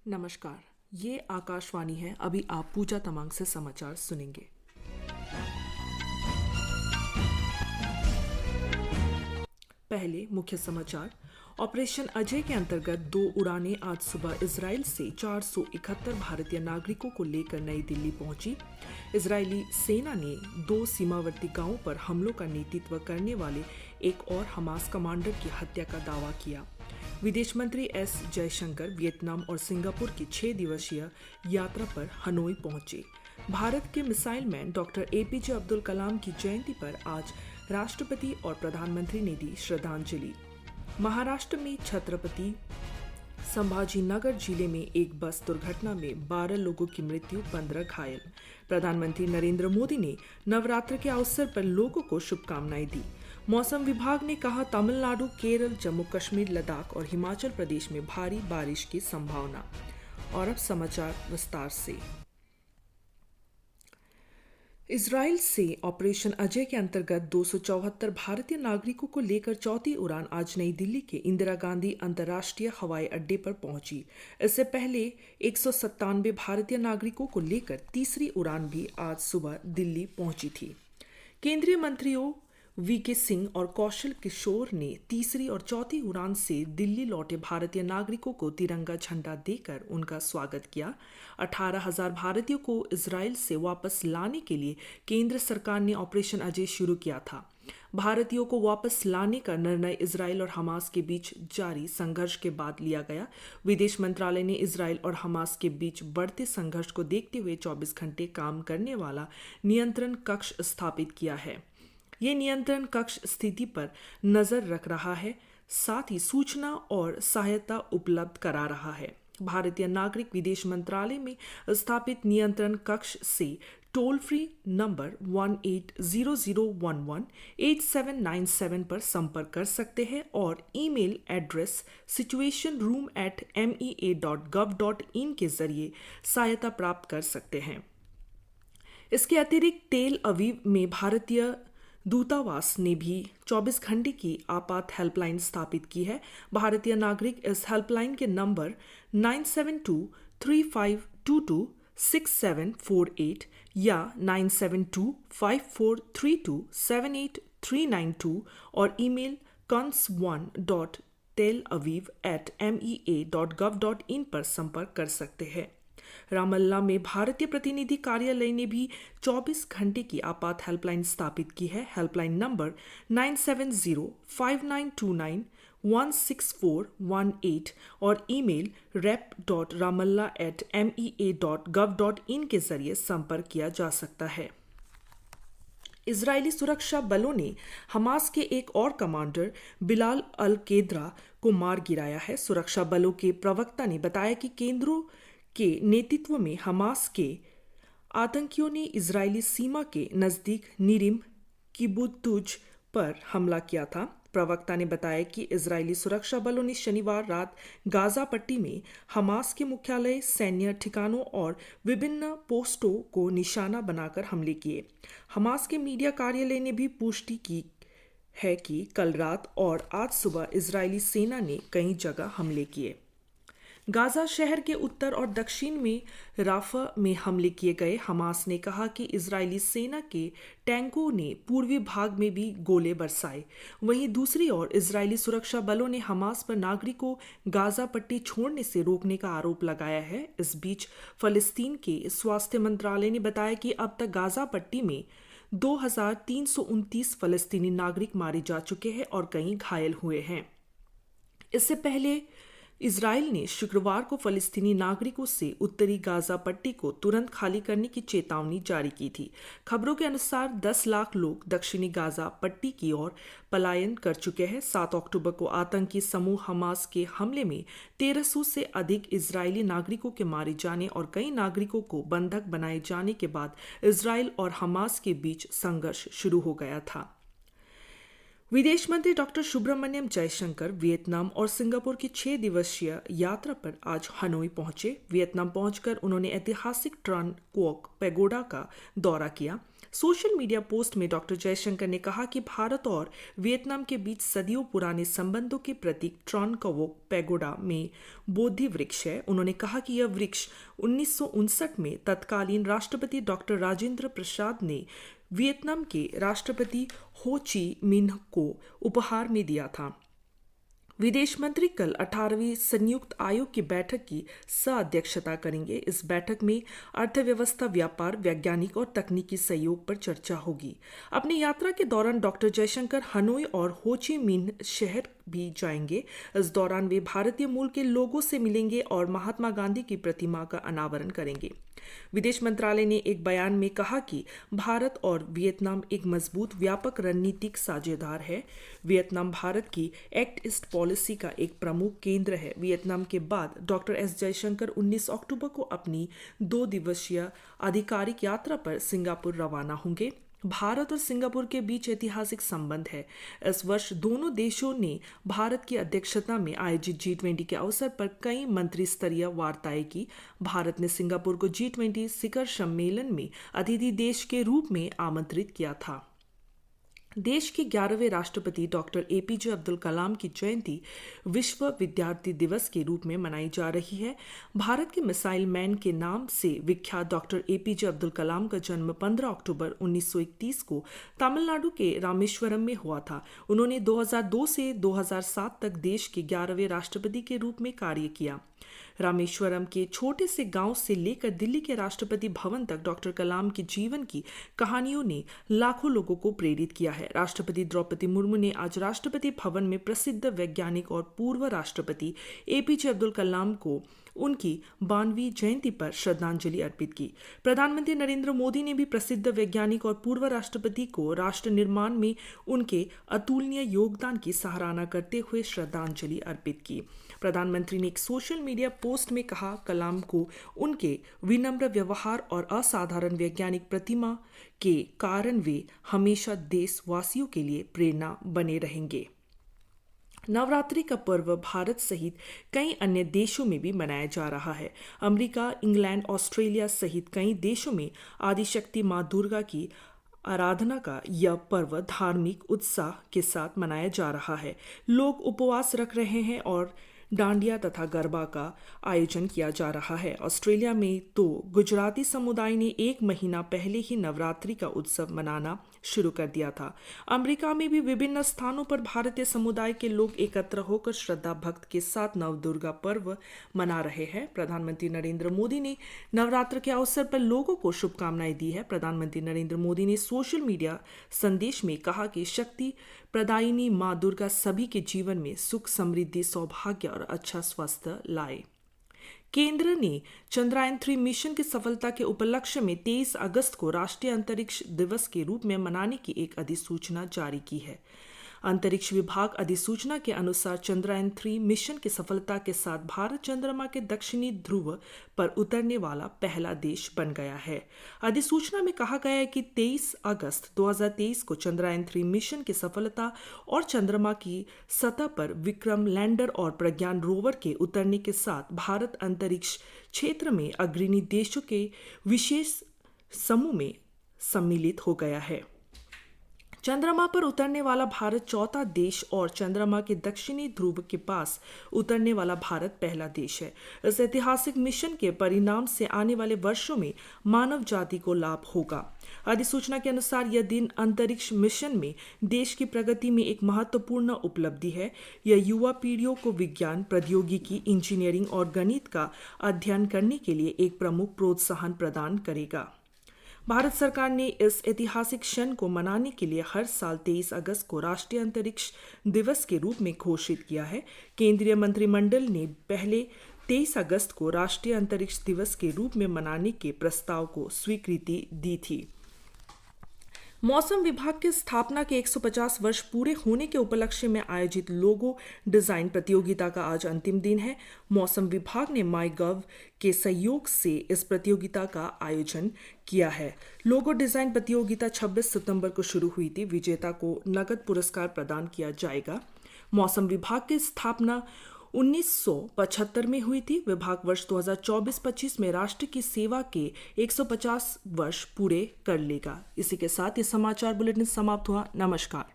नमस्कार। ये आकाशवाणी है। अभी आप पूजा तमांग से समाचार सुनेंगे। पहले मुख्य समाचार। ऑपरेशन अजय के अंतर्गत 2 उड़ानें आज सुबह इजराइल से 471 भारतीय नागरिकों को लेकर नई दिल्ली पहुंची। इजरायली सेना ने 2 सीमावर्ती गांवों पर हमलों का नेतृत्व करने वाले एक और हमास कमांडर की हत्या का दावा किया। विदेश मंत्री एस जयशंकर वियतनाम और सिंगापुर की 6 दिवसीय यात्रा पर हनोई पहुंचे। भारत के missile man doctor APJ Abdul Kalam की जयंती पर आज राष्ट्रपति और प्रधानमंत्री ने दी श्रद्धांजलि। महाराष्ट्र में छत्रपति संभाजीनगर जिले में एक बस दुर्घटना में 12 लोगों की मृत्यु, 15 घायल। प्रधानमंत्री नरेंद्र मोदी ने नवरात्र के अवसर पर लोगों को शुभकामनाएं दी। मौसम विभाग ने कहा, तमिलनाडु, केरल, जम्मू कश्मीर, लद्दाख और हिमाचल प्रदेश में भारी बारिश की संभावना। और अब समाचार विस्तार से। इजराइल से ऑपरेशन अजय के अंतर्गत 274 भारतीय नागरिकों को लेकर चौथी उड़ान आज नई दिल्ली के इंदिरा गांधी अंतर्राष्ट्रीय हवाई अड्डे पर पहुंची। इससे पहले 197 भारतीय नागरिकों को लेकर तीसरी उड़ान भी आज सुबह दिल्ली पहुंची थी। केंद्रीय मंत्रियों वीके सिंह और कौशल किशोर ने तीसरी और चौथी उड़ान से दिल्ली लौटे भारतीय नागरिकों को तिरंगा झंडा देकर उनका स्वागत किया। 18,000 भारतीयों को इजराइल से वापस लाने के लिए केंद्र सरकार ने ऑपरेशन अजय शुरू किया था। भारतीयों को वापस लाने का निर्णय इजराइल और हमास के बीच जारी संघर्ष के बाद लिया गया। विदेश मंत्रालय ने इजराइल और हमास के बीच बढ़ते संघर्ष को देखते हुए 24 घंटे काम करने वाला नियंत्रण कक्ष स्थापित किया है। ये नियंत्रण कक्ष स्थिति पर नजर रख रहा है, साथ ही सूचना और सहायता उपलब्ध करा रहा है। भारतीय नागरिक विदेश मंत्रालय में स्थापित नियंत्रण कक्ष से टोल फ्री नंबर 1800118797 पर संपर्क कर सकते हैं और ईमेल एड्रेस situationroom@mea.gov.in के जरिए सहायता प्राप्त कर सकते हैं। इसके अतिरिक्त तेल अवीव में भारतीय दूतावास ने भी 24 घंटे की आपात हेल्पलाइन स्थापित की है। भारतीय नागरिक इस हेल्पलाइन के नंबर 9723522648 या 972543278392 और ईमेल cons1.telaviv@mea.gov.in पर संपर्क कर सकते हैं। रामल्ला में भारतीय प्रतिनिधि कार्यालय ने भी 24 घंटे की आपात हेल्पलाइन स्थापित की है। हेल्पलाइन नंबर 970592916418 और ईमेल rep.ramallah@mea.gov.in के जरिए संपर्क किया जा सकता है। इजरायली सुरक्षा बलों ने हमास के एक और कमांडर बिलाल अल केद्रा को मार गिराया है। सुरक्षा बलों के प्रवक्ता ने बताया कि केंद्रों के नेतृत्व में हमास के आतंकियों ने इजरायली सीमा के नज़दीक नीरिम किबुत्ज पर हमला किया था। प्रवक्ता ने बताया कि इजरायली सुरक्षा बलों ने शनिवार रात गाजा पट्टी में हमास के मुख्यालय, सैन्य ठिकानों और विभिन्न पोस्टों को निशाना बनाकर हमले किए। हमास के मीडिया कार्यालय ने भी पुष्टि की है कि कल रात और आज सुबह इजरायली सेना ने कई जगह हमले किए। गाजा शहर के उत्तर और दक्षिण में राफा में हमले किए गए। हमास ने कहा कि इजरायली सेना के टैंकों ने पूर्वी भाग में भी गोले बरसाए। वहीं दूसरी ओर इजरायली सुरक्षा बलों ने हमास पर नागरिकों गाजा पट्टी छोड़ने से रोकने का आरोप लगाया है। इस बीच फलस्तीन के स्वास्थ्य मंत्रालय ने बताया कि अब तक गाजा पट्टी में 2329 फलस्तीनी नागरिक मारे जा चुके हैं और कई घायल हुए हैं। इससे पहले इजराइल ने शुक्रवार को फलस्तीनी नागरिकों से उत्तरी गाजा पट्टी को तुरंत खाली करने की चेतावनी जारी की थी। खबरों के अनुसार 10 लाख लोग दक्षिणी गाजा पट्टी की ओर पलायन कर चुके हैं। 7 अक्टूबर को आतंकी समूह हमास के हमले में 1300 से अधिक इजरायली नागरिकों के मारे जाने और कई नागरिकों को बंधक बनाए जाने के बाद इजराइल और हमास के बीच संघर्ष शुरू हो गया था। विदेश मंत्री डॉक्टर सुब्रमण्यम जयशंकर वियतनाम और सिंगापुर की 6 दिवसीय यात्रा पर आज हनोई पहुंचे। वियतनाम पहुंचकर उन्होंने ऐतिहासिक ट्रान क्वोक पैगोडा का दौरा किया। सोशल मीडिया पोस्ट में डॉक्टर जयशंकर ने कहा कि भारत और वियतनाम के बीच सदियों पुराने संबंधों के प्रतीक ट्रॉन कवोक पैगोडा में बोधि वृक्ष है। उन्होंने कहा कि यह वृक्ष 1959 में तत्कालीन राष्ट्रपति डॉक्टर राजेंद्र प्रसाद ने वियतनाम के राष्ट्रपति हो ची मिन्ह को उपहार में दिया था। विदेश मंत्री कल 18वीं संयुक्त आयोग की बैठक की सह-अध्यक्षता करेंगे। इस बैठक में अर्थव्यवस्था, व्यापार, वैज्ञानिक और तकनीकी सहयोग पर चर्चा होगी। अपनी यात्रा के दौरान डॉक्टर जयशंकर हनोई और हो ची मिन्ह शहर भी जाएंगे। इस दौरान वे भारतीय मूल के लोगों से मिलेंगे और महात्मा गांधी की प्रतिमा का अनावरण करेंगे। विदेश मंत्रालय ने एक बयान में कहा कि भारत और वियतनाम एक मजबूत व्यापक रणनीतिक साझेदार है। वियतनाम भारत की एक्ट ईस्ट पॉलिसी का एक प्रमुख केंद्र है। वियतनाम के बाद डॉक्टर एस जयशंकर 19 अक्टूबर को अपनी 2 दिवसीय आधिकारिक यात्रा पर सिंगापुर रवाना होंगे। भारत और सिंगापुर के बीच ऐतिहासिक संबंध है। इस वर्ष दोनों देशों ने भारत की अध्यक्षता में आयोजित G20 के अवसर पर कई मंत्री स्तरीय वार्ताएं की। भारत ने सिंगापुर को G20 शिखर सम्मेलन में अतिथि देश के रूप में आमंत्रित किया था। देश के 11वें राष्ट्रपति डॉक्टर APJ अब्दुल कलाम की जयंती विश्व विद्यार्थी दिवस के रूप में मनाई जा रही है। भारत के मिसाइल मैन के नाम से विख्यात डॉक्टर APJ अब्दुल कलाम का जन्म 15 अक्टूबर 1931 को तमिलनाडु के रामेश्वरम में हुआ था। उन्होंने 2002 से 2007 तक देश के 11वें राष्ट्रपति के रूप में कार्य किया। रामेश्वरम के छोटे से गांव से लेकर दिल्ली के राष्ट्रपति भवन तक डॉक्टर कलाम के जीवन की कहानियों ने लाखों लोगों को प्रेरित किया है। राष्ट्रपति द्रौपदी मुर्मू ने आज राष्ट्रपति भवन में प्रसिद्ध वैज्ञानिक और पूर्व राष्ट्रपति APJ अब्दुल कलाम को उनकी 92वीं जयंती पर श्रद्धांजलि अर्पित की। प्रधानमंत्री नरेंद्र मोदी ने भी प्रसिद्ध वैज्ञानिक और पूर्व राष्ट्रपति को राष्ट्र निर्माण में उनके अतुलनीय योगदान की सराहना करते हुए श्रद्धांजलि अर्पित की। प्रधानमंत्री ने एक सोशल मीडिया पोस्ट में कहा, कलाम को उनके विनम्र व्यवहार और असाधारण वैज्ञानिक प्रतिभा के कारण वे हमेशा देशवासियों के लिए प्रेरणा बने रहेंगे। नवरात्रि का पर्व भारत सहित कई अन्य देशों में भी मनाया जा रहा है। अमेरिका, इंग्लैंड, ऑस्ट्रेलिया सहित कई देशों में आदिशक्ति मां दुर्गा की आराधना का यह पर्व धार्मिक उत्साह के साथ मनाया जा रहा है। लोग उपवास रख रहे हैं और डांडिया तथा गरबा का आयोजन किया जा रहा है। ऑस्ट्रेलिया में तो गुजराती समुदाय ने 1 महीना पहले ही नवरात्रि का उत्सव मनाना शुरू कर दिया था। अमेरिका में भी विभिन्न स्थानों पर भारतीय समुदाय के लोग एकत्र होकर श्रद्धा भक्ति के साथ नवदुर्गा पर्व मना रहे हैं। प्रधानमंत्री नरेंद्र मोदी ने नवरात्र के अवसर पर लोगों को शुभकामनाएं दी है। प्रधानमंत्री नरेंद्र मोदी ने सोशल मीडिया संदेश में कहा कि शक्ति प्रदायिनी मां दुर्गा सभी के जीवन में सुख, समृद्धि, सौभाग्य और अच्छा स्वास्थ्य लाए। केंद्र ने चंद्रयान-3 मिशन की सफलता के उपलक्ष्य में 23 अगस्त को राष्ट्रीय अंतरिक्ष दिवस के रूप में मनाने की एक अधिसूचना जारी की है। अंतरिक्ष विभाग अधिसूचना के अनुसार चंद्रयान-3 मिशन की सफलता के साथ भारत चंद्रमा के दक्षिणी ध्रुव पर उतरने वाला पहला देश बन गया है। अधिसूचना में कहा गया है कि 23 अगस्त 2023 को चंद्रयान-3 मिशन की सफलता और चंद्रमा की सतह पर विक्रम लैंडर और प्रज्ञान रोवर के उतरने के साथ भारत अंतरिक्ष क्षेत्र में अग्रणी देशों के विशेष समूह में सम्मिलित हो गया है। चंद्रमा पर उतरने वाला भारत चौथा देश और चंद्रमा के दक्षिणी ध्रुव के पास उतरने वाला भारत पहला देश है। इस ऐतिहासिक मिशन के परिणाम से आने वाले वर्षों में मानव जाति को लाभ होगा। अधिसूचना के अनुसार यह दिन अंतरिक्ष मिशन में देश की प्रगति में एक महत्वपूर्ण उपलब्धि है। यह युवा पीढ़ियों को विज्ञान, प्रौद्योगिकी, इंजीनियरिंग और गणित का अध्ययन करने के लिए एक प्रमुख प्रोत्साहन प्रदान करेगा। भारत सरकार ने इस ऐतिहासिक क्षण को मनाने के लिए हर साल 23 अगस्त को राष्ट्रीय अंतरिक्ष दिवस के रूप में घोषित किया है। केंद्रीय मंत्रिमंडल ने पहले 23 अगस्त को राष्ट्रीय अंतरिक्ष दिवस के रूप में मनाने के प्रस्ताव को स्वीकृति दी थी। मौसम विभाग के स्थापना के 150 वर्ष पूरे होने के उपलक्ष्य में आयोजित लोगो डिजाइन प्रतियोगिता का आज अंतिम दिन है। मौसम विभाग ने माईगव के सहयोग से इस प्रतियोगिता का आयोजन किया है। लोगो डिजाइन प्रतियोगिता 26 सितंबर को शुरू हुई थी। विजेता को नगद पुरस्कार प्रदान किया जाएगा। मौसम विभाग की स्थापना 1975 में हुई थी। विभाग वर्ष 2024-25 में राष्ट्र की सेवा के 150 वर्ष पूरे कर लेगा। इसी के साथ ये समाचार बुलेटिन समाप्त हुआ। नमस्कार।